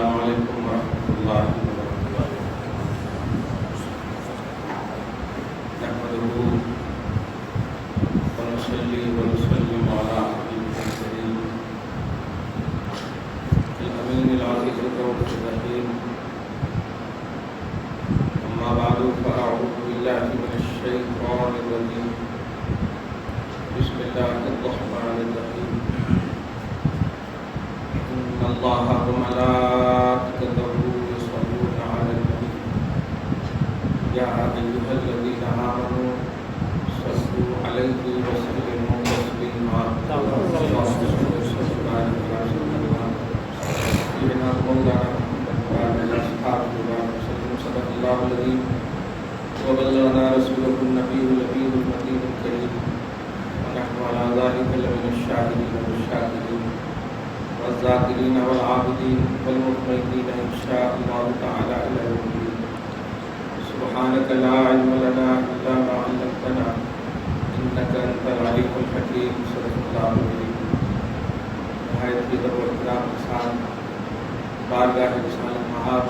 السلام علیکم ورحمۃ اللہ وبرکاتہ۔ نحمده ونصلي ونسلم على حبيبه الكريم الأمين العزيز الرؤوف الرحيم، أما بعد فأعوذ بالله من الشيطان الرجيم، بسم الله الرحمن الرحيم، إن الله وملائكته يصلون على النبي يا أيها الذين آمنوا صلوا عليه وسلموا تسليما اللهم صل وسلم على مولانا محمد وعلى أصحابه وسلم صدق الله العظيم وبلغنا رسوله النبي الأمين المكين الكريم، ونحن على ذلك لمن الشاهدين والشاكرين والذاكرين والعابدين والمطمئنين إن شاء الله تعالى إلى يوم الدين۔ سبحانك لا علم لنا إلا ما علمتنا إنك أنت العليم الحكيم، صدق الله العظيم۔ نہایت قدر و احترام کے ساتھ بارگاہ رسالت مآب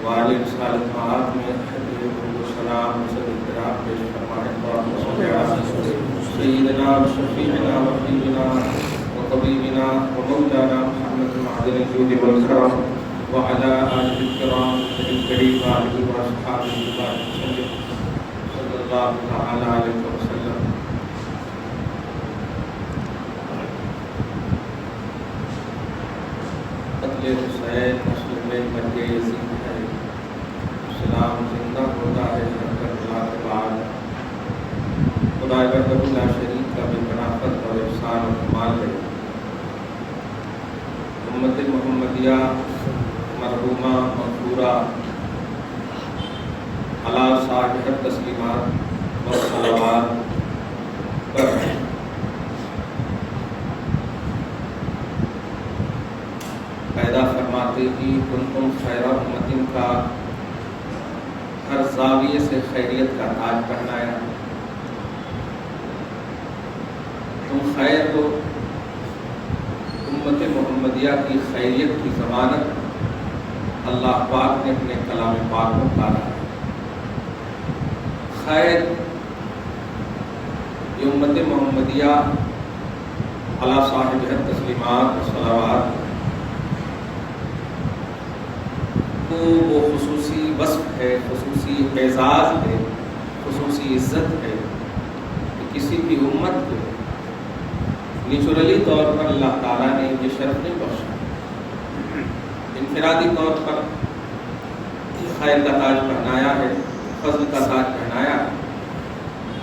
والد رسالت مآب میں درود و سلام و احترام پیش فرمائیں۔ سیدنا و شفیعنا و حبیبنا وطبیبنا ومولانا محمد معدن الجود والکرم وعلى آله الكرام الكريم وآله وأصحابه وسلم صلى الله تعالى عليه وسلم۔ قتل حسین نسل میں مرگ یزید ہے، اسلام زندہ ہوتا ہے کربلا کے بعد۔ خدا وحدہ لا شریک کا بے پناہ فضل اور احسان و کمال ہے۔ امت محمدیہ مرحومہ مغفورہ علی صاحب تسلیمات و صلوات پر پیدا فرماتے ہی کنتم خیر امت کا ہر زاویے سے خیریت کا تاج پہنایا۔ تم خیر ہو، امت محمدیہ کی خیریت کی ضمانت اللہ پاک نے اپنے کلام پاک میں ڈالا ہے۔ خیر یہ امت محمدیہ علی صاحب تسلیمات و صلوات کو وہ خصوصی وصف ہے، خصوصی اعزاز ہے، خصوصی عزت ہے کہ کسی بھی امت کو نیچرلی طور پر اللہ تعالیٰ نے یہ شرف نہیں بخشا۔ انفرادی طور پر خیر کا تاج پہنایا ہے، فضل کا تاج پہنایا ہے،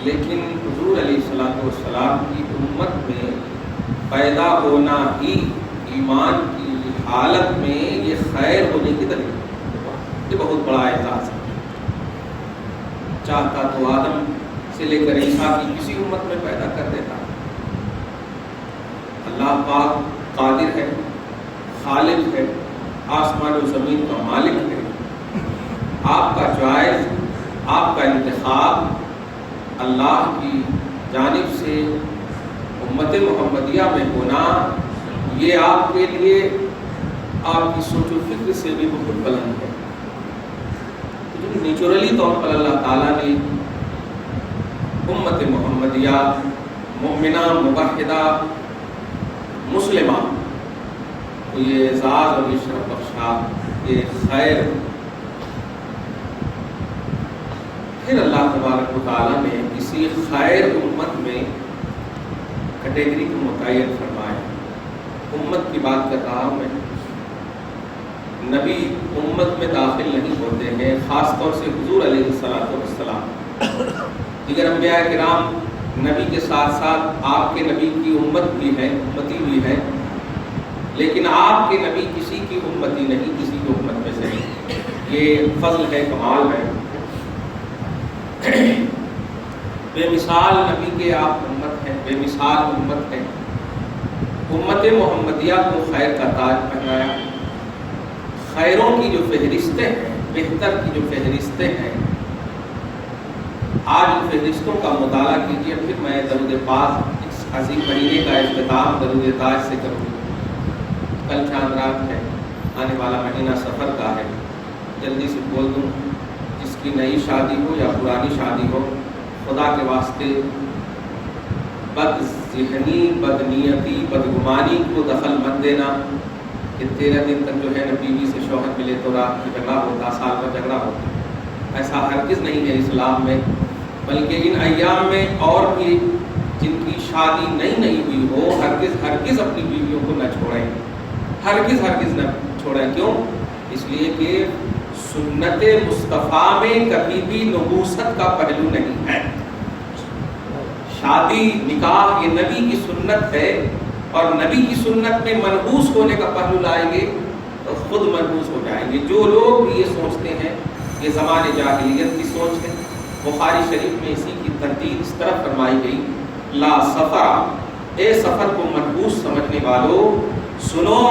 لیکن حضور علیہ الصلوۃ والسلام کی امت میں پیدا ہونا ہی ایمان کی حالت میں یہ خیر ہونے کی دلیل ہے۔ یہ بہت بڑا اعزاز ہے۔ چاہتا تو آدم سے لے کر عیسیٰ کی کسی امت میں پیدا کر دیتا۔ اللہ پاک قادر ہے، خالق ہے، آسمان و زمین کا مالک ہے۔ آپ کا چوائس، آپ کا انتخاب اللہ کی جانب سے امت محمدیہ میں ہونا، یہ آپ کے لیے آپ کی سوچ و فکر سے بھی بہت بلند ہے۔ نیچرلی طور پر اللہ تعالیٰ نے امت محمدیہ مومنہ موحدہ مسلمہ کو یہ اعزاز اور یہ شرف بخشا، یہ خیر۔ پھر اللہ تبارک و تعالیٰ نے کسی خیر امت میں کیٹیگری کو متعین فرمایا۔ امت کی بات کر رہا ہوں میں، نبی امت میں داخل نہیں ہوتے ہیں، خاص طور سے حضور علیہ السلام۔ دیگر انبیاء کرام نبی کے ساتھ ساتھ آپ کے نبی کی امت بھی ہے، امتی بھی ہے، لیکن آپ کے نبی کسی کی امتی نہیں، کسی کی امت میں سے نہیں۔ یہ فضل ہے، کمال ہے۔ بے مثال نبی کے آپ امت ہیں، بے مثال امت ہیں۔ امت محمدیہ کو خیر کا تاج پہنایا۔ خیروں کی جو فہرستیں ہیں، بہتر کی جو فہرستیں ہیں، آج ان فہرستوں کا مطالعہ کیجیے۔ پھر میں درود پاک اس عظیم مہینے کا اختتام درود تاج سے کروں۔ کل چاند رات ہے، آنے والا مہینہ سفر کا ہے. جلدی سے بول دوں، جس کی نئی شادی ہو یا پرانی شادی ہو، خدا کے واسطے بد ذہنی، بد نیتی، بدگمانی کو دخل مت دینا کہ 13 دن تک جو ہے نا بیوی سے شوہر ملے تو رات کی جھگڑا ہوتا، سال کا جھگڑا ہوتا. ایسا ہرگز نہیں ہے اسلام میں. بلکہ ان ایام میں اور بھی جن کی شادی نئی ہوئی ہو، ہرگز اپنی بیویوں کو نہ چھوڑیں، ہرگز نہ چھوڑیں. کیوں؟ اس لیے کہ سنت مصطفیٰ میں کبھی بھی نبوست کا پہلو نہیں ہے. شادی نکاح یہ نبی کی سنت ہے، اور نبی کی سنت میں منحوس ہونے کا پہلو لائیں گے تو خود منحوس ہو جائیں گے. جو لوگ بھی یہ سوچتے ہیں، یہ زمانے جاہلیت کی سوچ ہے. بخاری شریف میں اسی کی ترتیب اس طرح فرمائی گئی، لا سفر، اے سفر کو منحوس سمجھنے والوں سنو،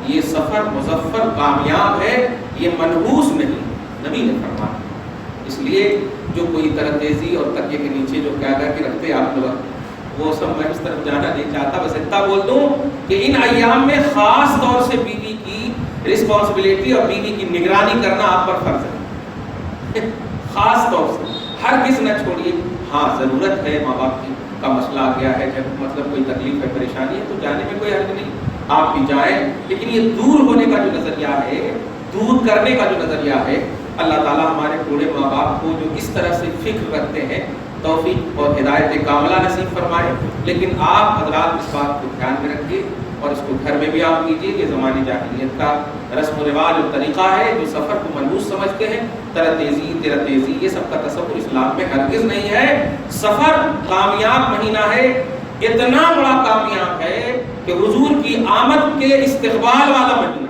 یہ سفر مظفر کامیاب ہے، یہ منحوس نہیں. نبی نے فرمایا. اس لیے جو کوئی طرح تیزی اور تکیے کے نیچے جو کیا کہ رکھتے آپ لوگ، وہ سب میں اس طرف جانا نہیں چاہتا. بس اتنا بول دوں کہ ان ایام میں خاص طور سے بیوی کی رسپانسبلٹی اور بیوی کی نگرانی کرنا آپ پر فرض ہے. خاص طور سے ہرگز نہ چھوڑیے. ہاں ضرورت ہے، ماں باپ کی کا مسئلہ آ گیا ہے، جب مطلب کوئی تکلیف ہے، پریشانی ہے تو جانے میں کوئی حرج نہیں، آپ بھی جائیں. لیکن یہ دور ہونے کا جو نظریہ ہے، دور کرنے کا جو نظریہ ہے، اللہ تعالیٰ ہمارے پورے ماں باپ کو جو اس طرح سے فکر رکھتے ہیں توفیق اور ہدایت کاملہ نصیب فرمائے. لیکن آپ حضرات اس بات کو دھیان میں رکھیے اور اس کو گھر میں بھی آپ کیجیے. یہ زمانے جاہلیت کا رسم و رواج اور طریقہ ہے جو سفر کو منحوس سمجھتے ہیں. تیرا تیزی یہ سب کا تصور اسلام میں ہرگز نہیں ہے. سفر کامیاب مہینہ ہے، اتنا بڑا کامیاب ہے کہ حضور کی آمد کے استقبال والا مہینہ.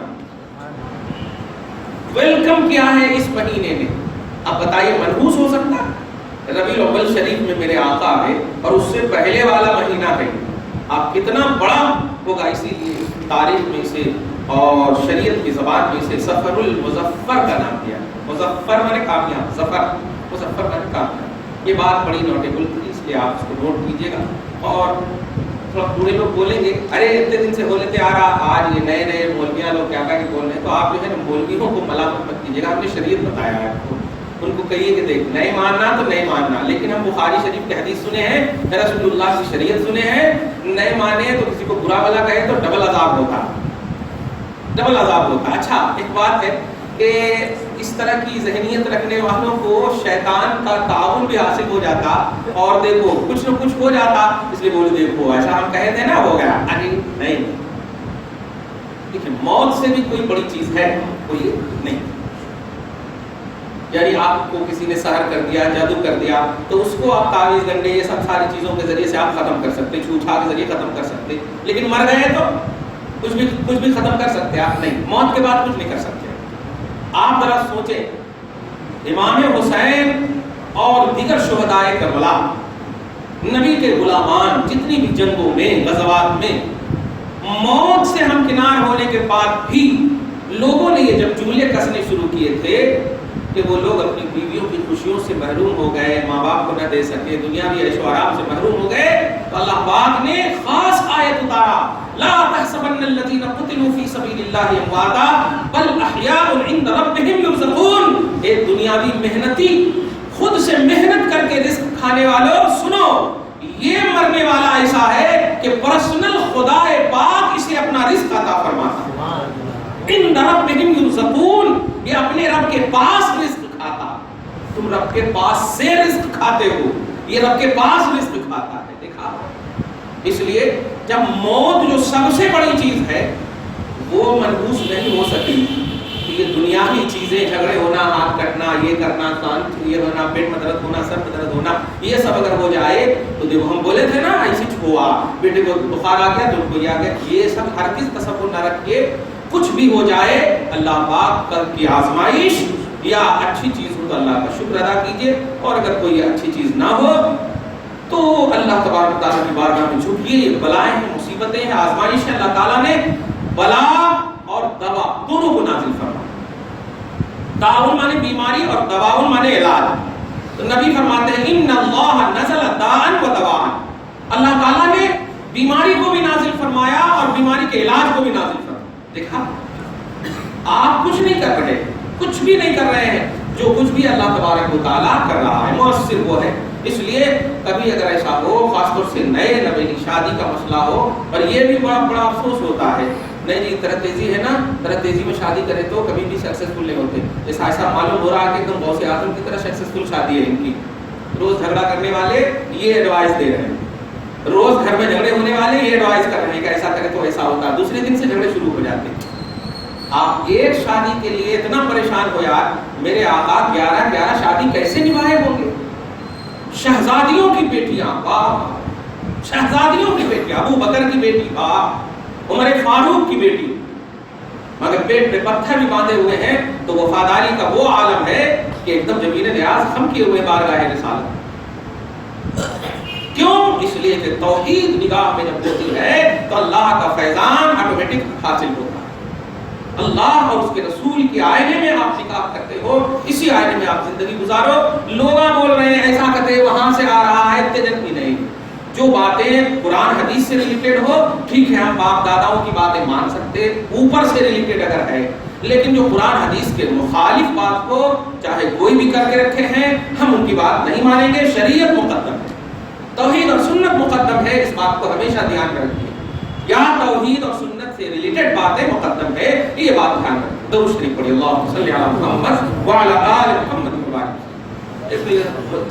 ویلکم کیا ہے اس مہینے میں؟ اب بتائیے منحوس ہو سکتا ہے؟ ربیع الاول شریف میں میرے آقا ہے اور اس سے پہلے والا مہینہ ہے. آپ کتنا بڑا ہوگا. اسی لیے تاریخ میں اسے اور شریعت کی زبان میں اسے سفر المظفر کا نام دیا. مظفر مانے کامیاب، ظفر مظفر مانے کامیاب. یہ بات بڑی نوٹیبل تھی، اس لیے آپ اس کو نوٹ کیجیے گا. اور تھوڑا پورے لوگ بولیں گے ارے اتنے دن سے ہو لیتے آ رہا، آج یہ نئے مولویاں لوگ کیا کہ بول رہے ہیں. تو آپ جو ہے نا مولویوں کو ملامت مت کیجیے گا. ہم نے شریعت بتایا ہے آپ کو. ان کو کہیے کہ دیکھ نہیں ماننا تو نہیں ماننا، لیکن ہم بخاری شریف کی حدیث سنے ہیں، رسول اللہ کی شریعت سنے ہیں. نہیں مانے تو کسی کو برا بھلا کہے تو ڈبل عذاب ہوتا. اچھا ایک بات ہے کہ اس طرح کی ذہنیت رکھنے والوں کو شیطان کا تعاون بھی حاصل ہو جاتا اور دیکھو کچھ نہ کچھ ہو جاتا. اس لیے بولے دیکھو ایسا ہم کہتے ہیں نا ہو گیا. ارے نہیں، دیکھیں موت سے بھی کوئی بڑی چیز ہے کوئی نہیں. یعنی آپ کو کسی نے سحر کر دیا، جادو کر دیا، تو اس کو آپ تعویذ گنڈے یہ سب ساری چیزوں کے ذریعے سے آپ ختم کر سکتے، چھوچھا کے ذریعے ختم کر سکتے. لیکن مر گئے تو کچھ بھی ختم کر سکتے آپ نہیں. موت کے بعد کچھ نہیں کر سکتے. آپ ذرا سوچیں، امام حسین اور دیگر شہدائے کربلا، نبی کے غلامان جتنی بھی جنگوں میں، غزوات میں، موت سے ہمکنار ہونے کے بعد بھی لوگوں نے یہ جب جملے کسنے شروع کیے تھے کہ وہ لوگ اپنی بیویوں کی خوشیوں سے محروم ہو گئے، ماں باپ کو نہ دے سکے، دنیاوی عیش و آرام سے محروم ہو گئے، تو اللہ پاک نے خاص آیت اتارا، لا تحسبن الذين قتلوا في سبيل الله امواتا بل احياء عند ربهم يرزقون. اے دنیاوی محنتی، خود سے محنت کر کے رزق کھانے والوں سنو، یہ مرنے والا ایسا ہے کہ پرسنل خدا پاک اسے اپنا رزق عطا فرماتا ہے. عند ربهم يرزقون، یہ اپنے رب کے پاس رزق کھاتا. تم رب کے پاس سے رزق کھاتے ہو، یہ رب کے پاس رزق کھاتا ہے. دیکھا، اس لیے جب موت جو سب سے بڑی چیز ہے وہ منحوس نہیں ہو سکی، تو یہ دنیاوی چیزیں، جھگڑے ہونا، ہاتھ کٹنا، یہ کرنا، کان یہ ہونا، پیٹ میں درد ہونا، سر میں درد ہونا، یہ سب اگر ہو جائے تو دیکھو ہم بولے تھے نا ایسی ہوا، بیٹے کو بخار آ گیا تو کوئی آ گیا، یہ سب ہر کس تصور نہ رکھیے. کچھ بھی ہو جائے اللہ پاک کل کی آزمائش یا اچھی چیز ہو تو اللہ کا شکر ادا کیجیے، اور اگر کوئی اچھی چیز نہ ہو تو اللہ تبارک تعالیٰ کی بارگاہ میں جھکیے. یہ بلائیں ہیں، مصیبتیں ہیں، آزمائش ہے. اللہ تعالیٰ نے بلا اور دوا دونوں کو نازل فرمایا. تعاون مانے بیماری اور دواون مانے علاج. تو نبی فرماتے ہیں ان اللہ نزل داء و دواء، اللہ تعالیٰ نے بیماری کو بھی نازل فرمایا اور بیماری کے علاج کو بھی نازل فرمایا. دیکھا آپ کچھ نہیں کر رہے، کچھ بھی نہیں کر رہے ہیں، جو کچھ بھی اللہ تبارک و تعالیٰ کر رہا ہے مؤثر وہ ہے۔ اس لیے کبھی اگر ایسا ہو، خاص طور سے نئے نویلی شادی کا مسئلہ ہو، اور یہ بھی بڑا افسوس ہوتا ہے، نہیں جی طرح تیزی ہے نا، طرح تیزی میں شادی کرے تو کبھی بھی سکسیسفل نہیں ہوتے۔ ایسا معلوم ہو رہا ہے کہ ایک دم غوث اعظم کی طرح سکسیسفل شادی ہے ان کی۔ روز جھگڑا کرنے والے یہ ایڈوائز دے رہے ہیں، روز گھر میں جھگڑے ہونے والے یہ ایڈوائز کر رہے ہیں کہ ایسا کرے تو ایسا ہوتا ہے، دوسرے دن سے جھگڑے شروع ہو جاتے ہیں۔ آپ ایک شادی کے لیے اتنا پریشان ہو یار، میرے آقا 11 شادی کیسے نبھائے ہوں گے؟ شہزادیوں کی بیٹیاں باپ، شہزادیوں کی بیٹیاں، ابو بکر کی بیٹی باپ، عمر فاروق کی بیٹی، مگر پیٹ پہ پتھر بھی باندھے ہوئے ہیں تو وفاداری کا وہ عالم ہے کہ ایک دم زمین نیاز خم کیے ہوئے بارگاہ رسالت۔ کیوں؟ اس لیے کہ توحید نگاہ میں جب ہوتی ہے تو اللہ کا فیضان آٹومیٹک حاصل ہوتا ہے۔ اللہ اور اس کے رسول کے آئینے میں آپ نکاح کرتے ہو، اسی آئینے میں آپ زندگی گزارو۔ لوگ بول رہے ہیں ایسا کرتے وہاں سے آ رہا ہے، اتجن بھی نہیں۔ جو باتیں قرآن حدیث سے ریلیٹڈ ہو ٹھیک ہے، ہم باپ داداؤں کی باتیں مان سکتے، اوپر سے ریلیٹڈ اگر ہے، لیکن جو قرآن حدیث کے مخالف بات کو چاہے کوئی بھی کر کے رکھے ہیں، ہم ان کی بات نہیں مانیں گے۔ شریعت مقدم ہے، توحید اور سنت مقدم ہے، اس بات کو ہمیشہ دھیان میں رکھیے۔ یا توحید اور سنت سے ریلیٹڈ باتیں مقدم ہے، یہ بات دھیان رکھیں۔ درود شریف پڑھیے، اللہم صلی علی محمد وعلی آل محمد وبارک۔ اس لیے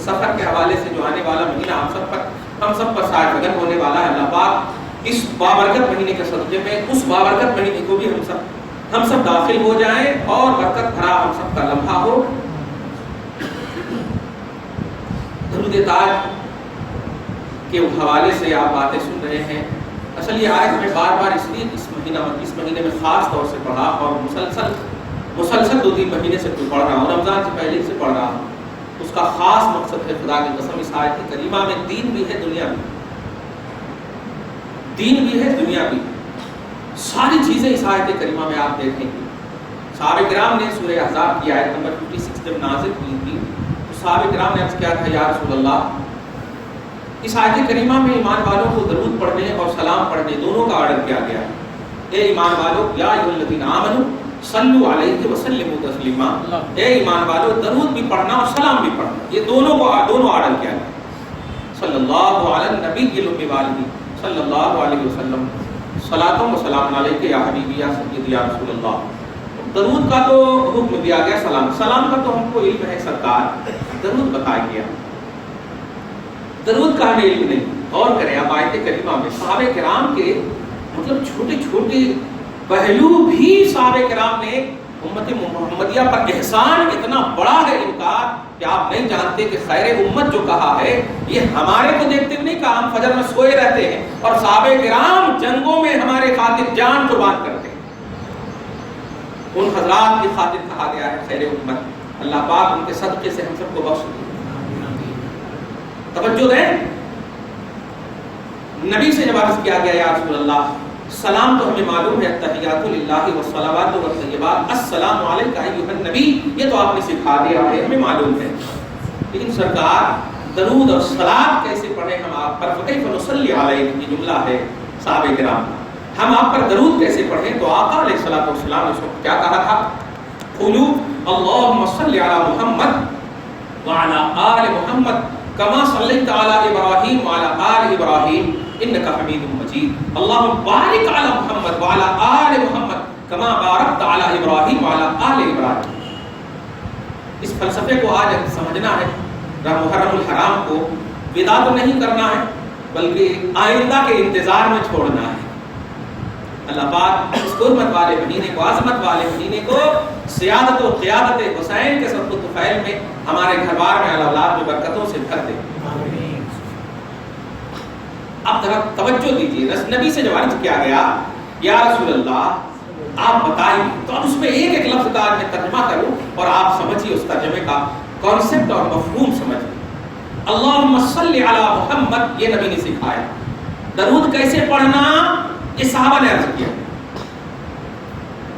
سفر کے حوالے سے جو آنے والا مہینہ ہم سب پر سایہ فگن ہونے والا ہے، اللہ پاک اس بابرکت مہینے کے صدقے میں اس بابرکت مہینے کو بھی ہم سب داخل ہو جائیں اور برکت بھرا ہم سب کا لمحہ ہو۔ درود تاج کے حوالے سے آپ باتیں سن رہے ہیں۔ اصل یہ آیت میں بار بار اس لیے اس مہینے میں خاص طور سے پڑھا اور مسلسل 2-3 مہینے سے پڑھ رہا ہوں، رمضان سے پہلے سے پڑھ رہا ہوں۔ اس کا خاص مقصد ہے، خدا کی قسم اس آیت کریمہ میں دین بھی ہے دنیا بھی، دین بھی ہے دنیا بھی، ساری چیزیں اس آیت کریمہ میں آپ دیکھیں گے۔ صحابہ کرام نے سورہ احزاب کی آیت نمبر 56 جب نازل ہوئی تھی تو صحابہ کرام نے عرض کیا تھا، یا رسول اللہ، اس آیت کریمہ میں ایمان والوں کو درود پڑھنے اور سلام پڑھنے دونوں کا آرڈر کیا گیا ہے۔ اے ایمان والو، یا ایھا الذین آمنوا صلوا علیہ وسلموا تسلیما، اے ایمان والو درود بھی پڑھنا اور سلام بھی پڑھنا، یہ دونوں آرڈر کیا گیا۔ صلی اللہ علی النبی الامی والہ صلی اللہ علیہ وسلم، صلاۃ و سلام علیک یا حبیبی یا سیدی یا رسول اللہ۔ درود کا تو حکم دیا گیا، سلام کا تو ہم کو علم ہے سرکار، درود بتایا گیا، درود کا ہمیں علم نہیں۔ اور کریں آپ آیت کریمہ میں صحابہ کرام کے مطلب چھوٹے چھوٹے پہلو بھی صحابہ کرام نے امت محمدیہ پر احسان اتنا بڑا ہے ان کا کہ آپ نہیں جانتے کہ خیر امت جو کہا ہے یہ ہمارے کو دیکھتے ہوئے نہیں کہا، ہم فجر میں سوئے رہتے ہیں اور صحابہ کرام جنگوں میں ہمارے خاطر جان قربان کرتے ہیں، ان حضرات کی خاطر کہا گیا ہے خیر امت۔ اللہ پاک ان کے صدقے سے ہم سب کو بخش دے۔ توجہ دیں، نبی سے جب عرض کیا گیا یا رسول اللہ سلام تو ہمیں معلوم ہے، التحیات للہ والصلوات والطیبات، السلام علیک ایھا النبی، یہ تو آپ نے سکھا دیا ہے، ہمیں معلوم ہے، لیکن سرکار درود اور صلوات کیسے پڑھیں ہم آپ پر؟ فکیف نصلی علیک، یہ جملہ ہے صحابہ کرام کا، ہم آپ پر درود کیسے پڑھیں؟ تو آقا علیہ الصلوۃ والسلام نے اس وقت کیا کہا تھا؟ قولوا اللہم صلی علی محمد وعلی آل محمد کما صلیت علی ابراہیم وعلی آل ابراہیم انک حمید مجید، اللہم بارک علی محمد وعلی آل محمد کما بارکت علی ابراہیم وعلی آل ابراہیم۔ اس فلسفے کو آج سمجھنا ہے، محرم الحرام کو ودا تو نہیں کرنا ہے بلکہ آئندہ کے انتظار میں چھوڑنا ہے۔ اللہ پاک اس حرمت والے مہینے کو، عظمت والے مہینے کو سیادت و قیادت حسین کے سب طفیل میں ہمارے گھر بار میں اولاد میں برکتوں سے بھر دے۔ اب ذرا توجہ دیجیے، نبی سے جب عرض کیا گیا یا رسول اللہ آپ بتائیے، تو اب اس میں ایک ایک لفظ کا میں ترجمہ کروں اور آپ سمجھیے اس ترجمے کا کانسیپٹ اور مفہوم سمجھیے۔ اللہم صلی علی محمد، یہ نبی نے سکھایا۔ درود کیسے پڑھنا، یہ صحابہ نے عرض کیا،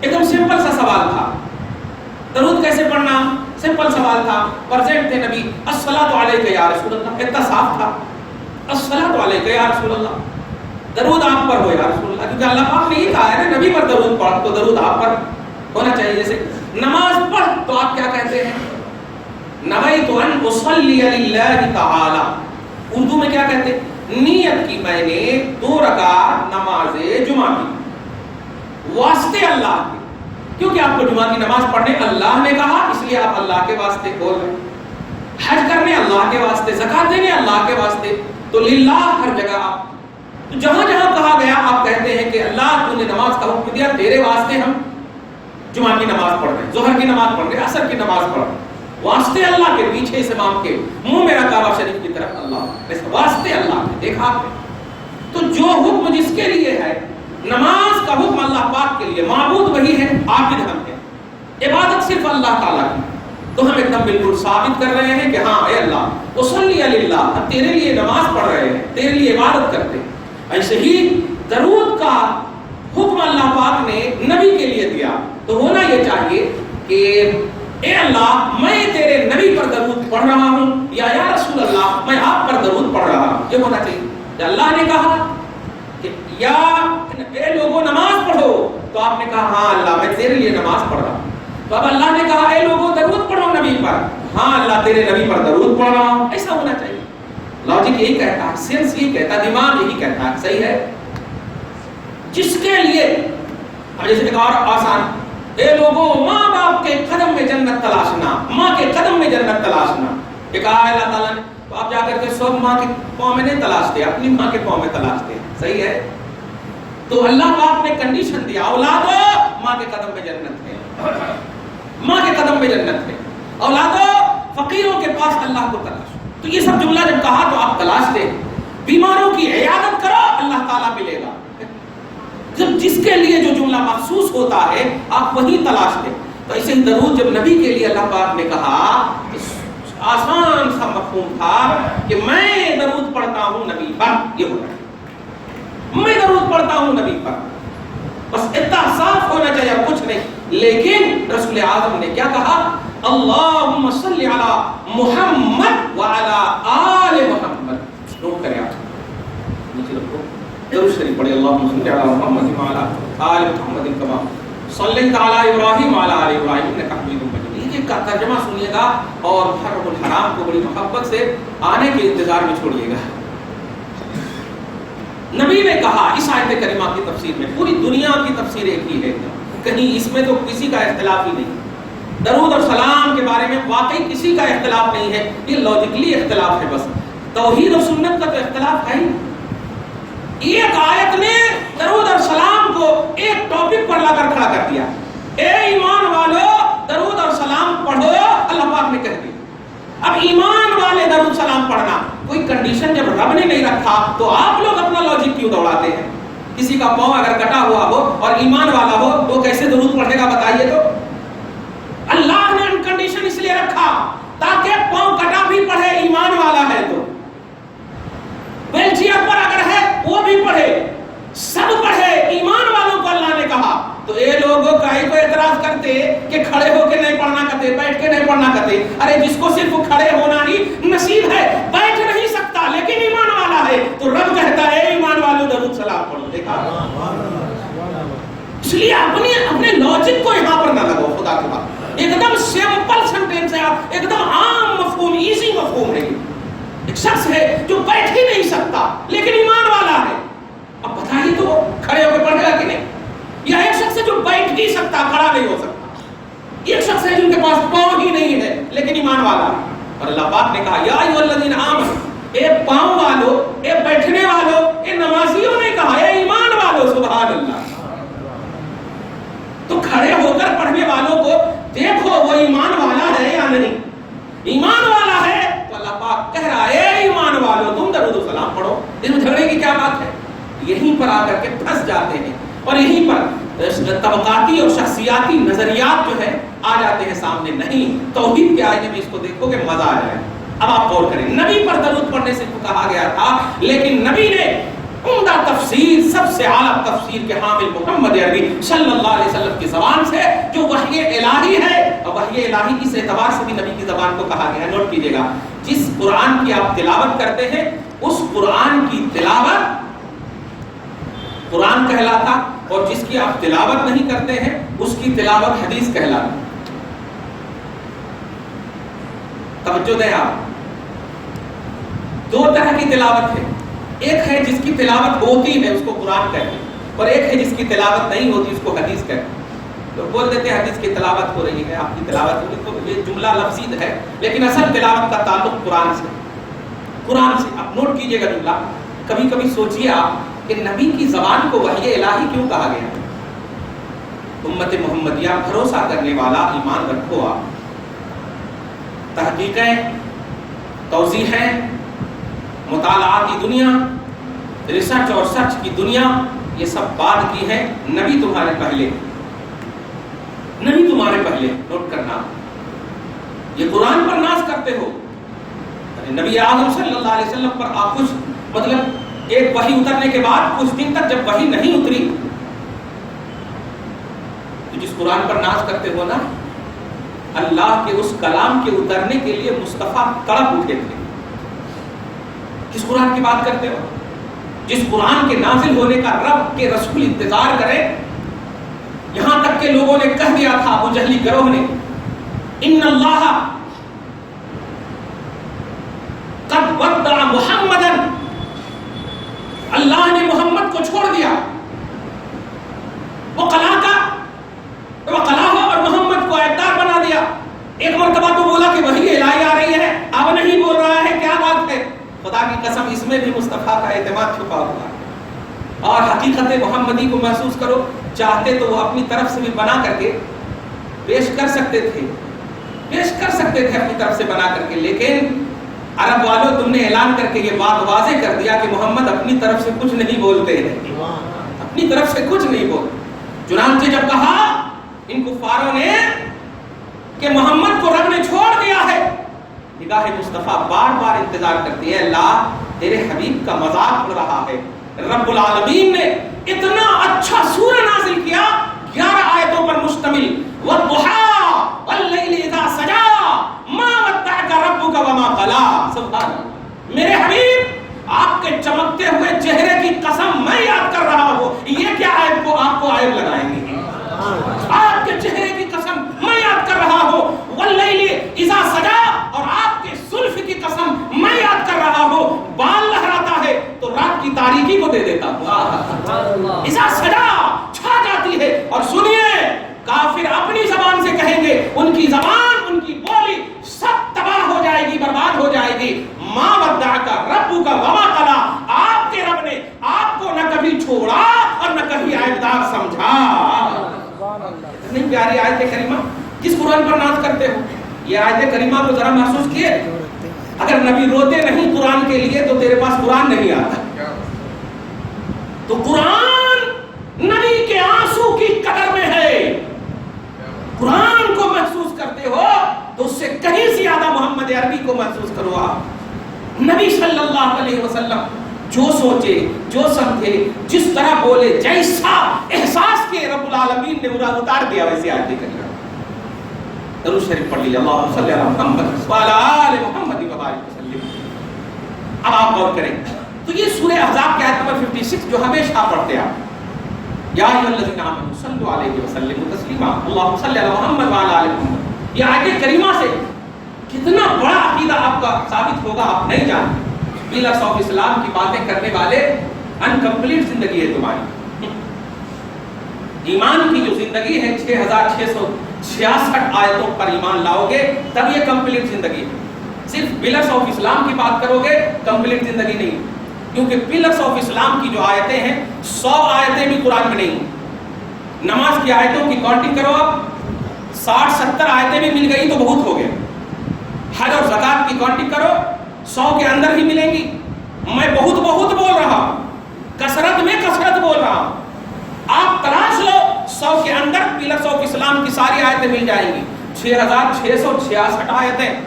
ایک دم سمپل سا سوال تھا۔ درود کیسے پڑھنا، سمپل سوال تھا، پرزینٹ تھے نبی، الصلاۃ علیک یا رسول اللہ، اتنا صاف تھا، الصلاۃ علیک یا رسول اللہ، درود آپ پر ہو یا رسول اللہ، کیونکہ اللہ پاک نے یہ کہا ہے نا نبی پر درود پڑھ، تو درود آپ پر۔ ہونا چاہیے. جیسے نماز پڑھ تو آپ کیا کہتے ہیں؟ نویت ان اصلی للہ تعالی. اردو میں کیا کہتے ہیں؟ نیت کی میں نے 2 رکعت نماز جمعہ کی واسطے اللہ کے. کیونکہ آپ کو جمعہ کی نماز پڑھنے اللہ نے کہا، اس لیے آپ اللہ کے واسطے بول رہے ہیں. حج کرنے اللہ کے واسطے، زکات دینے اللہ کے واسطے. تو للہ ہر جگہ آپ جہاں جہاں کہا گیا آپ کہتے ہیں کہ اللہ تو نے نماز کا حکم دیا، تیرے واسطے ہم جمعہ کی نماز پڑھ رہے ہیں، ظہر کی نماز پڑھ رہے ہیں، عصر کی نماز پڑھ رہے ہیں. واسطے اللہ کے، پیچھے اس امام کے منہ میرا کعبہ شریف کی طرف اللہ، اس واسطے اللہ کے. دیکھا آپ نے؟ تو جو حکم جس کے لیے ہے، نماز کا حکم اللہ پاک کے لیے، معبود وہی ہے، عابد ہم ہیں، عبادت صرف اللہ تعالیٰ کی. تو ہم ایک دم بالکل ثابت کر رہے ہیں کہ ہاں اے اللہ وصلی علی اللہ، ہم تیرے لیے نماز پڑھ رہے ہیں، تیرے لیے عبادت کرتے ہیں. ایسے ہی درود کا حکم اللہ پاک نے نبی کے لیے دیا. تو ہونا یہ چاہیے کہ اے اللہ میں تیرے نبی پر درود پڑھ رہا ہوں، یا رسول اللہ میں آپ پر درود پڑھ رہا ہوں. یہ ہونا چاہیے. اللہ نے کہا کہ یا اے لوگوں نماز پڑھو، تو آپ نے کہا ہاں اللہ میں تیرے لیے نماز پڑھ رہا ہوں. تو اب اللہ نے کہا اے لوگوں درود پڑھو نبی پر، ہاں اللہ تیرے نبی پر درود پڑھ رہا ہوں. ایسا ہونا چاہیے. لاجک یہی کہتا ہے، سینس یہی کہتا ہے، دماغ یہی کہتا ہے. صحیح ہے. جس کے لیے جیسے ایک اور آسان، اے لوگوں ماں باپ کے قدم میں جنت تلاشنا، ماں کے قدم میں جنت تلاشنا. ایک اللہ تعالیٰ نے، تو آپ جا کر کے سب ماں کے پاؤں میں نہیں تلاشتے، اپنی ماں کے پاؤں میں تلاشتے ہیں. صحیح ہے. تو اللہ پاک نے کنڈیشن دیا، اولادو ماں کے قدم میں جنت ہے، ماں کے قدم میں جنت ہے. اولادو فقیروں کے پاس اللہ کو تلاش. تو یہ سب جملہ جب کہا تو آپ تلاشتے ہیں. بیماروں کی عیادت کرو، اللہ تعالیٰ ملے گا. جب جس کے لیے جو جملہ مخصوص ہوتا ہے آپ وہی تلاشتے. تو ایسے ہی درود جب نبی کے لیے اللہ پاک نے کہا، آسان سا مفہوم تھا کہ میں درود پڑھتا ہوں نبی پر. یہ ہوتا ہے میں درود پڑھتا ہوں نبی پر، بس اتنا صاف ہونا چاہیے، کچھ نہیں. لیکن رسول اعظم نے کیا کہا؟ اللہم صلی علی محمد وعلی آل محمد. نوٹ کریں آپ، نیچے رکھو، درود شریف پڑھیں. اللہم صلی علی محمد وعلی آل محمد کما صلیت علی ابراہیم وعلی آل ابراہیم انک حمید مجید. یہ کا ترجمہ سنیے گا اور محرم الحرام کو بڑی محبت سے آنے کے انتظار میں چھوڑیے گا. نبی نے کہا اس آیت کریمہ کی تفسیر میں، پوری دنیا کی تفسیر ایک ہی ہے، کہیں اس میں تو کسی کا اختلاف ہی نہیں. درود اور سلام کے بارے میں واقعی کسی کا اختلاف نہیں ہے، یہ لاجکلی اختلاف ہے. بس توحید اور سنت کا تو اختلاف ہے ہی. ایک آیت نے درود اور سلام کو ایک ٹاپک پر لا کر کھڑا کر دیا. اے ایمان والو درود اور سلام پڑھو، اللہ پاک نے کہہ دیا. اب ایمان والے درود سلام پڑھنا کوئی کنڈیشن جب رب نے نہیں رکھا تو آپ لوگ اپنا لاجک کیوں دوڑاتے ہیں؟ کسی کا پاؤں اگر کٹا ہوا ہو اور ایمان والا ہو تو کیسے درود پڑھے گا بتائیے؟ تو اللہ نے کنڈیشن اس لیے رکھا تاکہ پاؤں کٹا بھی پڑھے ایمان والا ہے تو، ویل چیئر پر اگر ہے وہ بھی پڑھے، سب پڑھے، ایمان والوں کو اللہ نے کہا. تو یہ لوگوں کہیں کو اعتراض کرتے کہ کھڑے ہو کے نہیں پڑھنا کرتے، بیٹھ کے نہیں پڑھنا کرتے. ارے جس کو صرف کھڑے ہونا ہی نصیب ہے، بیٹھ نہیں سکتا لیکن ایمان والا ہے، تو رب کہتا ہے ایمان والوں درود سلام پڑھو. دیکھا؟ اس لیے اپنے لاجک کو یہاں پر نہ لگاؤ. خدا کے بعد ایک دم سمپل سینٹینس ہے، ایک دم عام مفہوم، ایزی مفہوم ہے. ایک شخص ہے جو بیٹھ ہی نہیں سکتا لیکن ایمان والا ہے، اب بتائیے تو وہ کھڑے ہو کے پڑھے گا کہ نہیں؟ یا ایک شخص ہے جو بیٹھ نہیں سکتا، کھڑا نہیں ہو سکتا. ایک شخص ہے جن کے پاس پاؤں ہی نہیں ہے لیکن ایمان والا ہے. اور اللہ پاک نے کہا یا ایھا الذین آمنوا، اے پاؤں والو، اے بیٹھنے والو، اے نمازیوں نے کہا اے ایمان والو. سبحان اللہ. تو کھڑے ہو کر پڑھنے والوں کو دیکھو وہ ایمان والا ہے یا نہیں. ایمان والا ہے تو اللہ پاک کہہ رہا ہے اے ایمان والو تم درود و سلام پڑھو. ان جھگڑے کی کیا بات ہے؟ یہیں پر آ کر کے پھنس جاتے ہیں اور یہیں پر طبقاتی اور شخصیاتی نظریات جو ہے آ جاتے ہیں سامنے. نہیں، توحید کے آئینے میں اس کو دیکھو کہ مزہ آ جائے. اب آپ غور کریں، نبی پر درود پڑھنے سے کہا گیا تھا، لیکن نبی نے عمدہ تفسیر، سب سے اعلیٰ تفسیر کے حامل محمد عربی صلی اللہ علیہ وسلم کی زبان سے، جو وحی الہی ہے، اور وحی الہی اس اعتبار سے بھی نبی کی زبان کو کہا گیا ہے. نوٹ کیجئے گا، جس قرآن کی آپ تلاوت کرتے ہیں اس قرآن کی تلاوت قرآن کہلاتا، اور جس کی آپ تلاوت نہیں کرتے ہیں اس کی تلاوت حدیث کہلاتی. توجہ دیں آپ، دو طرح کی تلاوت ہے. ایک ہے جس کی تلاوت ہوتی ہے اس کو قرآن کہتے ہیں، اور ایک ہے جس کی تلاوت نہیں ہوتی اس کو حدیث کہتے ہیں. تو بول دیتے ہیں حدیث کی تلاوت ہو رہی ہے، آپ کی تلاوت ہو رہی ہے، تو یہ جملہ لفظی ہے، لیکن اصل تلاوت کا تعلق قرآن سے. قرآن سے آپ نوٹ کیجئے گا جملہ. کبھی کبھی سوچئے آپ کہ نبی کی زبان کو وحی الہی کیوں کہا گیا؟ امت محمدیہ بھروسہ کرنے والا، ایمان رکھو آپ. تحقیقیں، توضیحیں، مطالعاتی دنیا، ریسرچ اور سرچ کی دنیا، یہ سب بعد کی ہے. نبی تمہارے پہلے، نبی تمہارے پہلے. نوٹ کرنا، یہ قرآن پر ناز کرتے ہو. نبی اعظم صلی اللہ علیہ وسلم پر آپ کچھ مطلب ایک وحی اترنے کے بعد کچھ دن تک جب وحی نہیں اتری تو جس قرآن پر ناز کرتے ہو نا، اللہ کے اس کلام کے اترنے کے لیے مصطفیٰ تڑپ اٹھے تھے. کس قرآن کی بات کرتے ہو؟ جس قرآن کے نازل ہونے کا رب کے رسول انتظار کرے. یہاں تک کہ لوگوں نے کہہ دیا تھا، ابو جہلی گروہ نے، ان اللہ قد ودع محمدا، اللہ نے محمد کو چھوڑ دیا. وہ قلاہ اور محمد کو عیبدار بنا دیا. ایک مرتبہ تو بولا کہ وحی الہی آ رہی ہے، اب نہیں بول رہا ہے، کیا بات ہے؟ خدا کی قسم اس میں بھی مصطفیٰ کا اعتماد چھپا ہوا ہے. اور حقیقت محمدی کو محسوس کرو. چاہتے تو وہ اپنی طرف سے بھی بنا کر کے پیش کر سکتے تھے اپنی طرف سے بنا کر کے، لیکن عرب والوں تم نے اعلان کر کے یہ بات واضح کر دیا کہ محمد اپنی طرف سے کچھ نہیں بولتے ہیں، اپنی طرف سے کچھ نہیں بولتے. چنانچہ جب کہا ان کفاروں نے کہ محمد کو رب نے چھوڑ دیا ہے، نگاہ مصطفیٰ بار بار انتظار کرتی ہے، اللہ تیرے حبیب کا مذاق ہو رہا ہے. رب العالمین نے اتنا اچھا سورہ نازل کیا، 11 آیتوں پر مشتمل، وَالضُّحَىٰ وَاللَّيْلِ إِذَا سَجَىٰ مَا وَدَّعَكَ رَبُّكَ وَمَا قَلَىٰ. سبحان اللہ، میرے حبیب آپ کے چمکتے ہوئے چہرے کی قسم میں یاد کر رہا ہوں. یہ کیا عیب کو آپ کو عیب لگائیں گے؟ آپ کے چہرے کی قسم میں یاد کر رہا ہوں. وَاللَّيْلِ إِذَا سَجَىٰ، اور آپ کے زلف کی قسم میں یاد کر رہا ہوں. بال لہراتا ہے تو رات کی تاریکی کو دے دیتا ہوں. اذا سجا، چھا جاتی ہے. اور سنیے، کافر اپنی زبان سے کہیں گے، ان کی زبان، ان کی بولی سب تباہ ہو جائے گی، برباد ہو جائے گی. ما ودعک ربک وما قلی، آپ کے رب نے آپ کو نہ کبھی چھوڑا اور نہ کبھی عیبدار سمجھا. اتنی پیاری آیت کریمہ کس قرآن پر ناز کرتے ہو؟ یہ آیت کریمہ کو ذرا محسوس کیے. اگر نبی روتے نہیں قرآن کے لیے تو تیرے پاس قرآن نہیں آتا. تو قرآن نبی کے آنسو کی قدر میں ہے. قرآن کو محسوس کرتے ہو تو اس سے کہیں زیادہ محمد عربی کو محسوس کرو. آپ نبی صلی اللہ علیہ وسلم جو سوچے، جو سمجھے، جس طرح بولے، جیسا احساس کے رب العالمین نے انہیں اتار دیا ویسے آیت کریم. درود شریف پڑھ لیجیے، اللہم صلی علی محمد وعلی آل محمد وبارک وسلم. اب آپ غور کریں تو یہ سورہ احزاب کی آیت نمبر 56 جو ہمیشہ پڑھتے ہیں آپ، یا ایھا الذین آمنوا صلوا علیہ وسلموا تسلیما، اللہم صلی علی محمد وعلی آل محمد. یہ آیت کریمہ سے کتنا بڑا عقیدہ آپ کا ثابت ہوگا آپ نہیں جانتے. پلرز آف اسلام کی باتیں کرنے والے انکمپلیٹ زندگی ہے تمہاری. ایمان کی جو زندگی ہے 6666 آیتوں پر ایمان لاؤ گے تب یہ کمپلیٹ زندگی ہے. صرف پلرز آف اسلام کی بات کرو گے کمپلیٹ زندگی نہیں، کیونکہ پلرز آف اسلام کی جو آیتیں ہیں 100 آیتیں بھی قرآن میں نہیں. نماز کی آیتوں کی کاؤنٹنگ کرو آپ، 60-70 آیتیں بھی مل گئی تو بہت ہو گیا. حج اور زکات کی کاؤنٹنگ کرو، 100 کے اندر ہی ملیں گی. میں بہت بول رہا ہوں، کثرت میں کثرت بول رہا ہوں. آپ تلاش لو 100 کے اندر پلرز آف اسلام کی ساری آیتیں مل جائیں گی. 6666 آیتیں،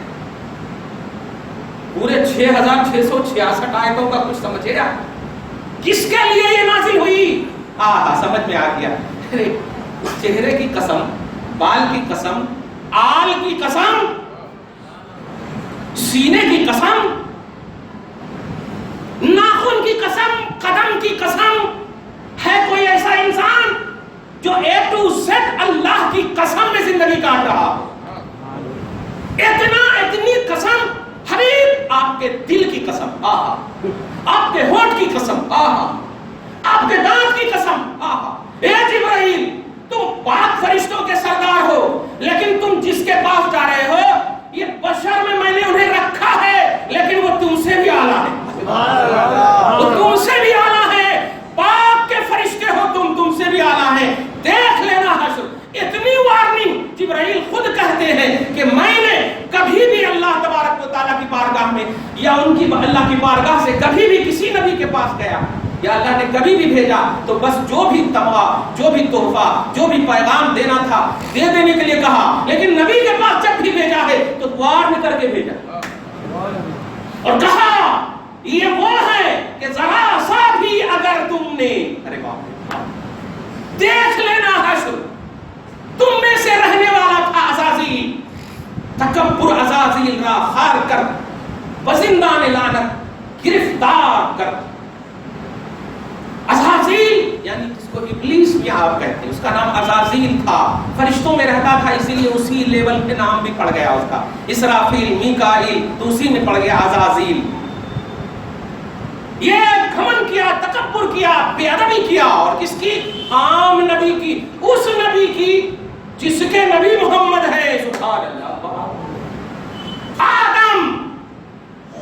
پورے 6666 آیتوں کا کچھ سمجھے آپ؟ کس کے لیے یہ نازل ہوئی؟ سمجھ میں آ گیا. چہرے کی قسم، بال کی قسم، آل کی قسم، سینے کی قسم، ناخن کی قسم، قدم کی قسم، ہے کوئی ایسا انسان جو اے ٹو زیڈ اللہ کی قسم میں زندگی کاٹ رہا ہو؟ اتنی قسم، حبیب آپ کے دل کی قسم، آہا، آپ کے ہونٹ کی قسم، آہا، آپ کے دانت کی قسم، آہا، اے جبرائیل تم پاک فرشتوں کے سردار ہو، لیکن تم جس کے پاس جا رہے ہو یہ بشر میں نے انہیں رکھا ہے، لیکن وہ تم سے بھی اعلیٰ ہے، وہ تم سے بھی اعلیٰ ہے، پاک کے فرشتے ہو تم سے بھی اعلیٰ ہے، دیکھ لینا حشر۔ اتنی وارننگ جبرائیل خود کہتے ہیں کہ میں نے کبھی بھی اللہ تبارک و تعالیٰ کی بارگاہ میں یا ان کی اللہ کی بارگاہ سے کبھی بھی کسی نبی کے پاس گیا یا اللہ نے کبھی بھی بھیجا تو بس جو بھی تمغہ، جو بھی تحفہ، جو بھی پیغام دینا تھا دے دینے کے لیے کہا، لیکن نبی کے پاس جب بھی بھیجا ہے تو وارن کر کے بھیجا اور کہا یہ وہ ہے کہ ذرا سا بھی اگر تم نے، ارے باپ دیکھ لینا حشر، تم میں سے رہنے والا تھا عزازیل، تکبر عزازیل را خار کر، بزندان لعنت گرفتار کر۔ عزازیل یعنی جس کو ابلیس بھی آپ کہتے ہیں، اس کا نام عزازیل تھا، فرشتوں میں رہتا تھا، اسی لیے اسی لیول پہ نام بھی پڑ گیا اس کا، اسرافیل، میکائیل، تو اسی میں پڑ گیا عزازیل۔ یہ گھمنڈ کیا، تکبر کیا، بے ادبی کیا، اور کس کی؟ عام نبی کی، اس نبی کی جس کے نبی محمد ہے، سبحان اللہ۔ آدم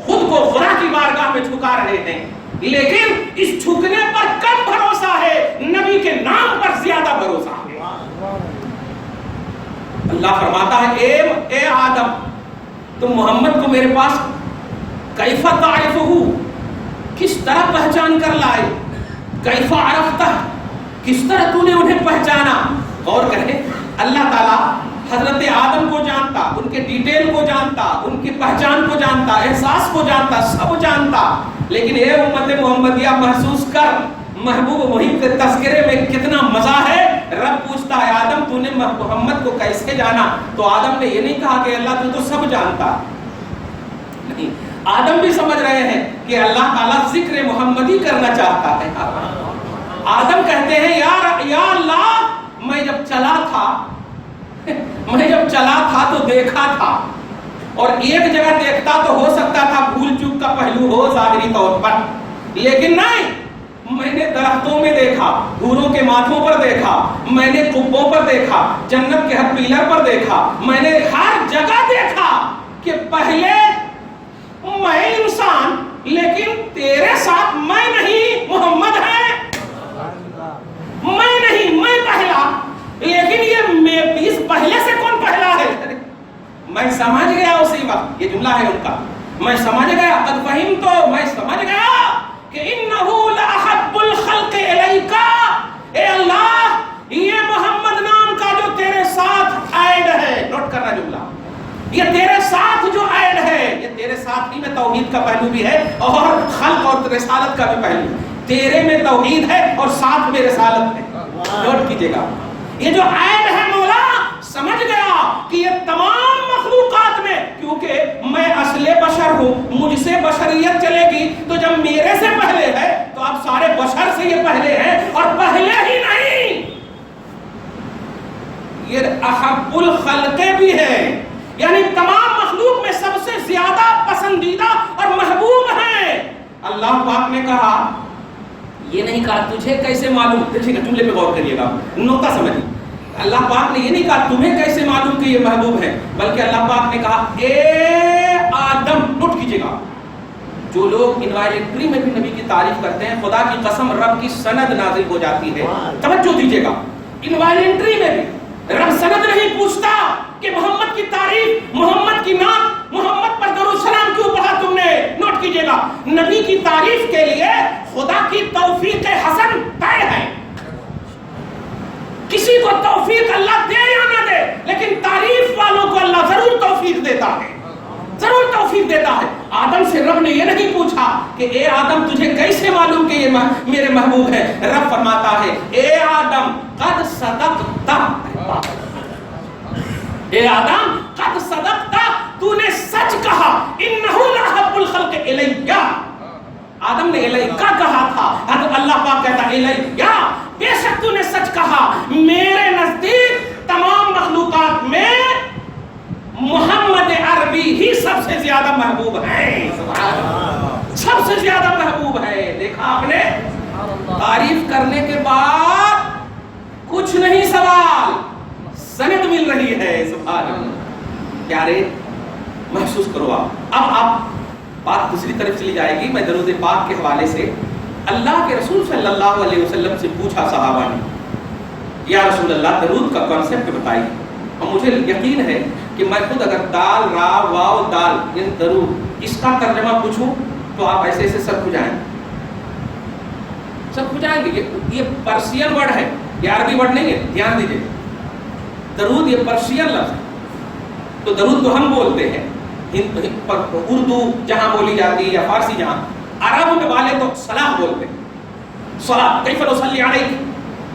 خود کو خدا کی بارگاہ میں جھکا رہے ہیں، لیکن اس جھکنے پر کم بھروسہ ہے، نبی کے نام پر زیادہ بھروسہ ہے۔ اللہ فرماتا ہے اے آدم تم محمد کو میرے پاس کیف تعرفہ، کس طرح پہچان کر لائے، کیف عرفتہ، کس طرح تو نے انہیں پہچانا؟ غور کریں، اللہ تعالیٰ حضرت آدم کو جانتا، ان کے ڈیٹیل کو جانتا، ان کی پہچان کو جانتا، احساس کو جانتا، سب جانتا، لیکن اے امت محمدیہ محسوس کر محبوب وحیم کے تذکرے میں کتنا مزہ ہے۔ رب پوچھتا ہے آدم تو نے محمد کو کیسے جانا؟ تو آدم نے یہ نہیں کہا کہ اللہ تو سب جانتا، نہیں، آدم بھی سمجھ رہے ہیں کہ اللہ تعالیٰ ذکر محمدی کرنا چاہتا ہے۔ آدم کہتے ہیں یا اللہ میں جب چلا تھا تو دیکھا تھا، اور ایک جگہ دیکھتا تو ہو سکتا تھا بھول چوک کا پہلو ہو ظاہری طور پر، لیکن نہیں، میں نے درختوں میں دیکھا، حوروں کے ماتھوں پر دیکھا، میں نے قبوں پر دیکھا، جنت کے ہر پیلر پر دیکھا، میں نے ہر جگہ دیکھا کہ پہلے میں انسان، لیکن تیرے ساتھ میں نہیں، محمد ہے، میں نہیں، میں پہلا، لیکن یہ اس پہلے سے کون پہلا ہے؟ میں سمجھ گیا اسی وقت، یہ جملہ ہے ان کا، میں سمجھ گیا، قد فہمت، میں سمجھ گیا کہ انہو لأحب الخلق الیک، اے اللہ یہ محمد نام کا جو تیرے ساتھ ایڈ ہے، نوٹ کرنا جملہ، یہ تیرے ساتھ جو ایڈ ہے، یہ تیرے ساتھ ہی میں توحید کا پہلو بھی ہے اور خلق اور رسالت کا بھی پہلو، تیرے میں توحید ہے اور ساتھ میں رسالت ہے، نوٹ کیجئے گا، یہ جو ایڈ ہے مولا سمجھ گیا کہ یہ تمام مخلوقات میں، کیونکہ میں اصل بشر ہوں، مجھ سے بشریت چلے گی، تو جب میرے سے پہلے ہے تو اب سارے بشر سے یہ پہلے ہے، اور پہلے ہی نہیں، یہ احب الخلق بھی ہے، یعنی تمام مخلوق میں سب سے زیادہ پسندیدہ اور محبوب ہے۔ اللہ پاک نے کہا، یہ نہیں کہا تجھے کیسے معلوم، دیکھیے گا جملے پہ غور کریے گا، نقطہ سمجھیے، اللہ پاک نے یہ نہیں کہا تمہیں کیسے معلوم کہ یہ محبوب ہے، بلکہ اللہ پاک نے کہا اے آدم، نوٹ کیجئے گا، جو لوگ انوائرنٹری میں بھی نبی کی تعریف کرتے ہیں، خدا کی قسم رب کی سند نازل ہو جاتی ہے، توجہ دیجئے گا، انوائرنٹری میں بھی رب سند نہیں پوچھتا کہ محمد کی تعریف، محمد کی نام، محمد پر درود سلام کیوں پڑھا تم نے، نوٹ کیجئے گا، نبی کی تعریف کے لیے خدا کی توفیق حسن طے ہے، کسی کو توفیق اللہ دے یا نہ دے، لیکن تعریف والوں کو اللہ ضرور توفیق دیتا ہے، ضرور توفیق دیتا ہے۔ آدم سے رب نے یہ نہیں پوچھا کہ اے آدم تجھے کیسے معلوم کہ یہ میرے محبوب ہے، رب فرماتا ہے اے آدم قد صدقتا، اے آدم قد صدقتا، تو نے سچ کہا، انہو لأحب الخلق الیہ، آدم نے الیہ کہا تھا، اللہ پاک کہتا الیہ، مل رہی ہے. سبحان اللہ. پیارے محسوس کرو آپ. اب آپ بات دوسری طرف چلی جائے گی. میں درود پاک کے حوالے سے اللہ کے رسول صلی اللہ علیہ وسلم سے پوچھا صحابہ نے, یا رسول اللہ درود کا کانسیپٹ بتائیے. اور مجھے یقین ہے کہ میں خود اگر دال را واو دال یعنی درود اس کا ترجمہ پوچھوں تو آپ ایسے ایسے سر کھجائیں گے. یہ پرشین ورڈ ہے, یہ عربی ورڈ نہیں ہے, دھیان دیجیے. درود یہ پرشین لفظ ہے. تو درود تو ہم بولتے ہیں, اردو جہاں بولی جاتی ہے یا فارسی جہاں, عرب میں والے تو صلاح بولتے ہیں. صلاح کیف نصلی علیک,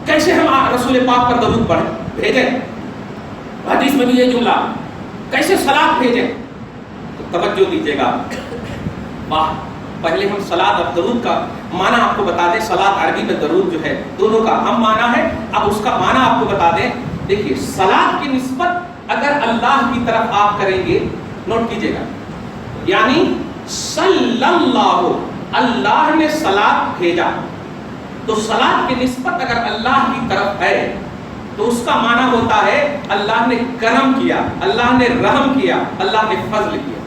کیسے ہم رسول پاک پر درود پڑھیں بھیجیں. حدیث میں بھی یہ جملہ, کیسے صلاح بھیجیں. تو توجہ دیجیے گا. واہ, پہلے ہم صلاۃ اور درود کا معنی آپ کو بتا دیں. صلاۃ عربی میں درود جو ہے دونوں کا ہم معنی ہے. اب اس کا معنی آپ کو بتا دیں. دیکھیے صلاۃ کی نسبت اگر اللہ کی طرف آپ کریں گے, نوٹ کیجیے گا, یعنی صلی اللہ, اللہ نے صلاۃ بھیجا, تو صلاۃ کی نسبت اگر اللہ کی طرف ہے تو اس کا معنی ہوتا ہے اللہ نے کرم کیا, اللہ نے رحم کیا, اللہ نے فضل کیا.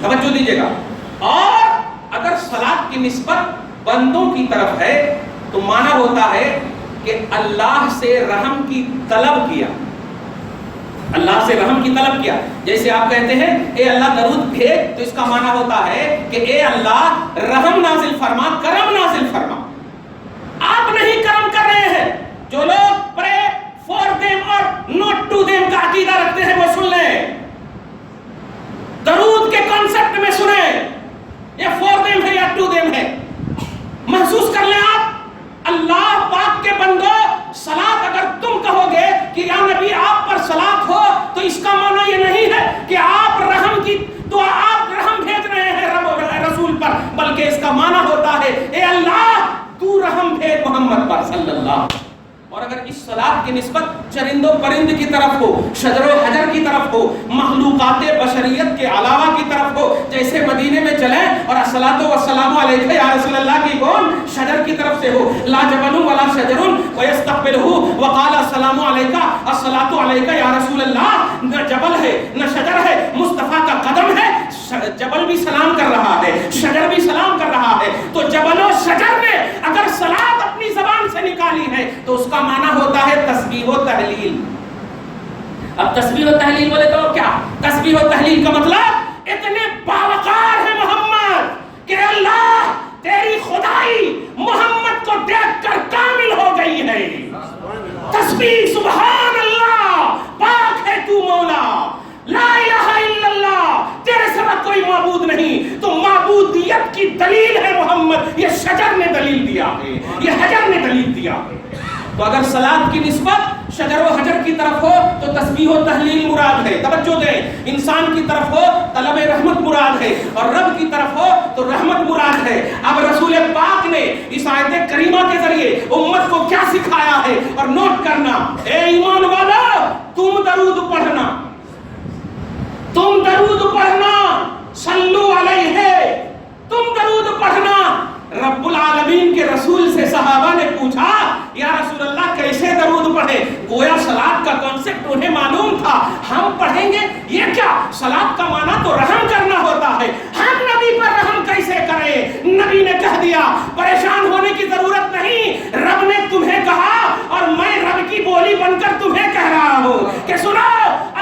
توجہ دیجیے گا. اور اگر صلاۃ کی نسبت بندوں کی طرف ہے تو معنی ہوتا ہے کہ اللہ سے رحم کی طلب کیا, اللہ سے رحم کی طلب کیا. جیسے آپ کہتے ہیں اے اللہ درود بھیج, تو اس کا معنی ہوتا ہے کہ اے اللہ رحم نازل فرما, کرم نازل فرما. آپ نہیں کرم کر رہے ہیں. جو لوگ پرے فور دیم اور نوٹ ٹو دیم کا عقیدہ رکھتے ہیں وہ سن لیں, درود کے کانسیپٹ میں سنیں. یہ فور دیم ہے یا ٹو دیم ہے, محسوس کر لیں آپ. اللہ پاک کے بندو, صلاۃ اگر تم کہو گے کہ یا نبی آپ پر صلاۃ ہو, تو اس کا معنی یہ نہیں ہے کہ آپ رحم کی دعا, آپ رحم بھیج رہے ہیں رسول پر, بلکہ اس کا معنی ہوتا ہے اے اللہ تو رحم بھیج محمد پر صلی اللہ. اور اگر اس صلاۃ کی نسبت چرند و پرند کی طرف ہو, شجر و حجر کی طرف ہو, مخلوقات بشریت کے علاوہ کی طرف ہو, جیسے مدینے میں چلیں اور الصلاۃ والسلام علیک یا رسول اللہ کی کون شجر کی طرف سے ہو, لا جبل ولا شجر ويستقبله وقال السلام علیک الصلاۃ علیک یا رسول اللہ. نہ جبل ہے نہ شجر ہے, مصطفیٰ کا قدم ہے. جبل بھی سلام کر رہا ہے, شجر بھی سلام کر رہا ہے. تو جبل و شجر نے اگر صلاۃ اپنی زبان سے نکالی ہے تو اس کا معنی ہوتا ہے تسبیح و تحلیل. اب تسبیح و تحلیل بولے تو کیا, تسبیح و تحلیل کا مطلب اتنے باوقار ہے محمد کہ اللہ تیری خدائی محمد کو دیکھ کر کامل ہو گئی ہے. تسبیح سبحان اللہ, پاک ہے تو مولا, لا الہ الا اللہ, تیرے سوا کوئی معبود نہیں. تو معبودیت کی دلیل ہے محمد, یہ شجر نے دلیل دیا ہے, یہ حجر نے دلیل دیا ہے. تو اگر صلاۃ کی نسبت شجر و حجر کی طرف ہو تو تسبیح و تحلیل مراد ہے. توجہ دیں, انسان کی طرف ہو طلب رحمت مراد ہے, اور رب کی طرف ہو تو رحمت مراد ہے. اب رسول پاک نے اس آیت کریمہ کے ذریعے امت کو کیا سکھایا ہے, اور نوٹ کرنا, اے ایمان والو تم درود پڑھنا, تم درود پڑھنا, صلو علیہ, تم درود پڑھنا. رب العالمین کے رسول سے صحابہ نے پوچھا یا رسول اللہ کیسے درود پڑھے. گویا صلاۃ کا کانسیپٹ انہیں معلوم تھا, ہم پڑھیں گے یہ کیا, صلاۃ کا معنی تو رحم کرنا ہوتا ہے, ہم نبی پر رحم کیسے کریں. نبی نے کہہ دیا پریشان ہونے کی ضرورت نہیں, رب نے تمہیں کہا اور میں رب کی بولی بن کر تمہیں کہہ رہا ہوں کہ سنو,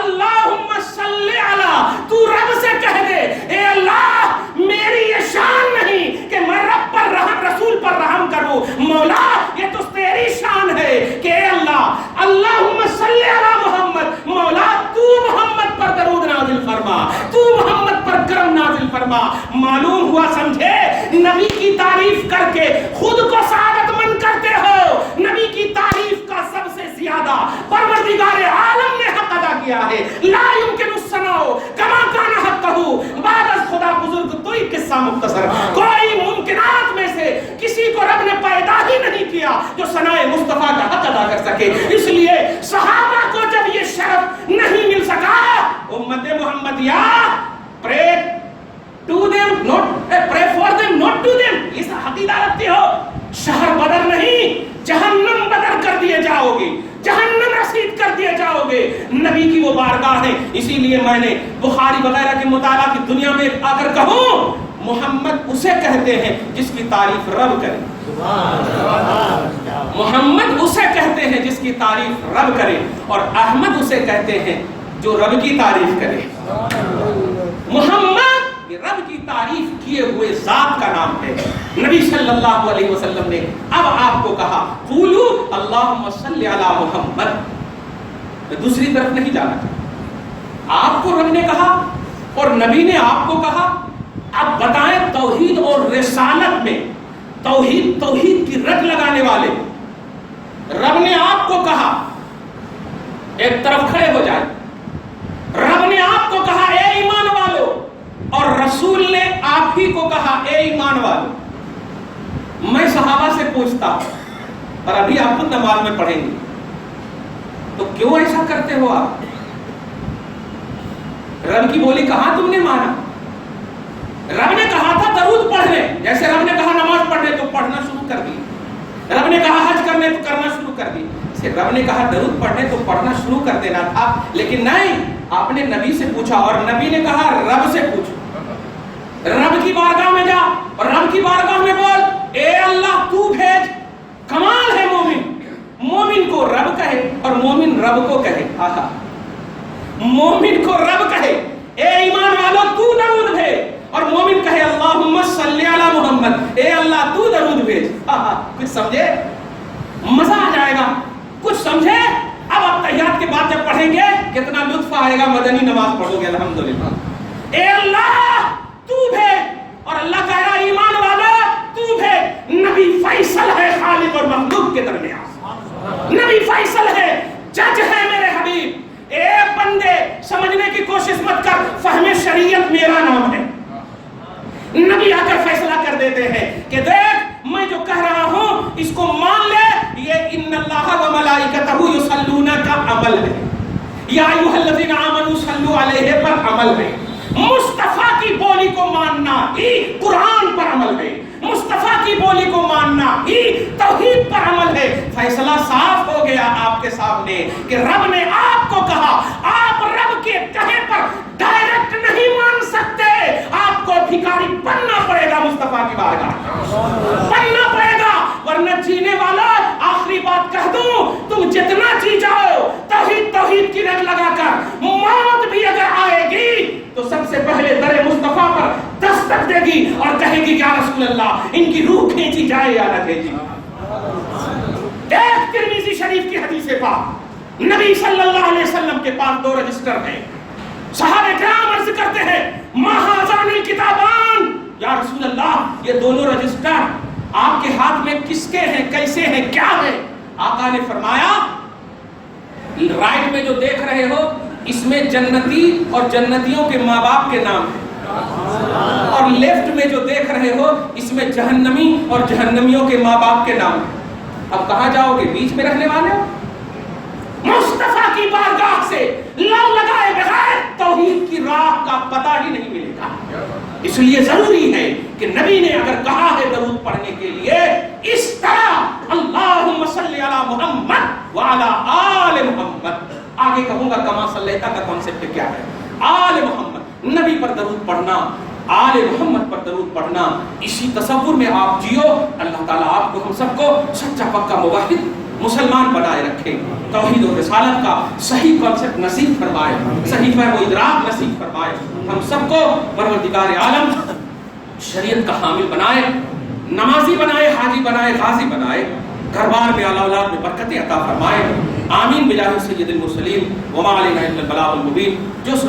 اللہم صلی علی, تو رب سے کہہ دے اے اللہ میری یہ شان نہیں کہ میں رب پر رحم, رسول پر رحم کروں, مولا یہ تو تیری شان ہے کہ اے اللہ اللہم صلی علی محمد, مولا تو محمد پر درود نازل فرما, تو محمد پر کرم نازل فرما. معلوم ہوا سمجھے, نبی کی تعریف کر کے خود کو سعادت مند کرتے ہو. نبی کی تعریف کا سب سے زیادہ پروردگار عالم نے حق ادا کیا ہے. لا يمكن الثناء كما كان حقه, بعد از خدا بزرگ تو ایک قصہ مختصر, کوئی ممکنات میں سے کسی کو رب نے پیدا ہی نہیں کیا جو ثناء مصطفیٰ کا حق ادا کر سکے. اس لیے صحابہ کو جب یہ شرف نہیں مل سکا, امت محمدیہ pray to them not, pray for them not to them, اس عقیدہ رکھتے ہو. شہر بدر نہیں, جہنم بدر کر دیے جاؤ گے, جہنم گھسیٹ کر دیے جاؤ گے. نبی کی وہ بارگاہ ہے. اسی لیے میں نے بخاری وغیرہ کے مطالعہ کی دنیا میں آ کر کہوں محمد اسے کہتے ہیں جس کی تعریف رب کرے. محمد اسے کہتے ہیں جس کی تعریف رب کرے, اور احمد اسے کہتے ہیں جو رب کی تعریف کرے. محمد یہ رب کی تعریف کیے ہوئے ذات کا نام ہے. نبی صلی اللہ علیہ وسلم نے اب آپ کو کہا قولو اللہم صلی علی محمد. میں دوسری طرف نہیں جانا چاہتا. آپ کو رب نے کہا اور نبی نے آپ کو کہا. اب بتائیں توحید اور رسالت میں توحید کی رٹ لگانے والے, رب نے آپ کو کہا ایک طرف کھڑے ہو جائے. رب نے آپ کو کہا اے ایمان والو, اور رسول نے آپ ہی کو کہا اے ایمان والو. میں صحابہ سے پوچھتا ہوں, اور ابھی آپ خود نماز میں پڑھیں گے, تو کیوں ایسا کرتے ہو آپ؟ رب کی بولی کہاں تم نے مانا؟ رب نے کہا تھا درود پڑھنے, جیسے رب نے کہا نماز پڑھنے تو پڑھنا شروع کر دی. رب نے کہا حج کرنے تو کرنا شروع کر دی. رب نے کہا درود پڑھنے تو پڑھنا شروع کر دینا تھا, لیکن نہیں, آپ نے نبی سے پوچھا اور نبی نے کہا رب سے پوچھو. رب کی بارگاہ میں جا اور رب کی بارگاہ میں بول اے اللہ تو بھیج. کمال ہے مومن کو رب کہے اور مومن رب کو کہے. آہا, مومن کو رب کہے اے ایمان والو تو درود بھیج, اور مومن کہے اللہم صلی علی محمد, اے اللہ تو درود بھیج. آہا, کچھ سمجھے؟ مزہ آ جائے گا. کچھ سمجھے؟ اب آپ تحیات کے بعد جب پڑھیں گے کتنا لطف آئے گا. مدنی نماز پڑھو گے الحمدللہ. اے اللہ تو بھیج, اور اللہ کہہ رہا ایمان والا تو بھیج. نبی فیصل ہے خالق اور مخلوق کے درمیان. نبی فیصل ہے, جج ہے میرے حبیب. اے بندے سمجھنے کی کوشش مت کر, فہم شریعت میرا نام ہے. نبی آ کر فیصلہ کر دیتے ہیں کہ دیکھ میں جو کہہ رہا ہوں اس کو مان لے, یہ ان اللہ و ملائکتہ یصلون کا عمل ہے. یا ایھا الذین آمنوا صلوا علیہ پر عمل ہے. مصطفیٰ کی بولی کو ماننا ہی قرآن پر عمل ہے. مصطفیٰ کی بولی کو ماننا ہی توحید پر عمل ہے. فیصلہ صاف ہو گیا آپ کے سامنے کہ رب نے آپ کو کہا. آپ رب کے کہے پر ڈائریکٹ نہیں مان سکتے, آپ کو بھکاری بننا پڑے گا. مصطفیٰ کی بارگاہ بننا پڑے گا, ورنہ جینے والا آخری بات کہہ دوں, تم جتنا جی جاؤ توحید کی رٹ لگا کر, موت بھی اگر آئے گی تو سب سے پہلے در مصطفیٰ پر دستک دے گی اور کہے گی یا رسول اللہ ان کی روح کھینچی جائے یا نہ کھینچی. ایک ترمذی شریف کی حدیث پاک, نبی صلی اللہ علیہ وسلم کے پاس 2 رجسٹر ہیں. صحابہ کرام عرض کرتے ہیں ما ہذان الکتابان, یا رسول اللہ یہ دونوں رجسٹر آپ کے ہاتھ میں کس کے ہیں, کیسے ہیں, کیا ہے؟ آقا نے فرمایا رائٹ میں جو دیکھ رہے ہو اس میں جنتی اور جنتیوں کے ماں باپ کے نام ہیں, اور لیفٹ میں جو دیکھ رہے ہو اس میں جہنمی اور جہنمیوں کے ماں باپ کے نام ہیں. اب کہاں جاؤ گے؟ بیچ میں رہنے والے ہو. مصطفیٰ کی بارگاہ سے لو لگائے بغیر توحید کی راہ کا پتہ ہی نہیں ملے گا. اس لیے ضروری ہے کہ نبی نے اگر کہا ہے درود پڑھنے کے لیے اس طرح اللہم صلی علی محمد وعلی آل محمد, آگے کہوں گا کما صلیتا کا کانسیپٹ کیا ہے. آل محمد, نبی پر درود پڑھنا, آل محمد پر درود پڑھنا, اسی تصور میں آپ جیو. اللہ تعالیٰ آپ کو ہم سب کو سچا پکا موحد مسلمان بنائے رکھے, توحید و رسالت کا صحیح کانسیپٹ نصیب فرمائے, صحیح فہم و ادراک نصیب فرمائے. ہم سب کو پروردگار عالم شریعت کا حامل بنائے, نمازی بنائے, حاجی بنائے, غازی بنائے, گھر بار میں اولاد میں برکتیں عطا فرمائے. آمین بجاہ سید المرسلین وما علینا الا البلاغ المبین. جو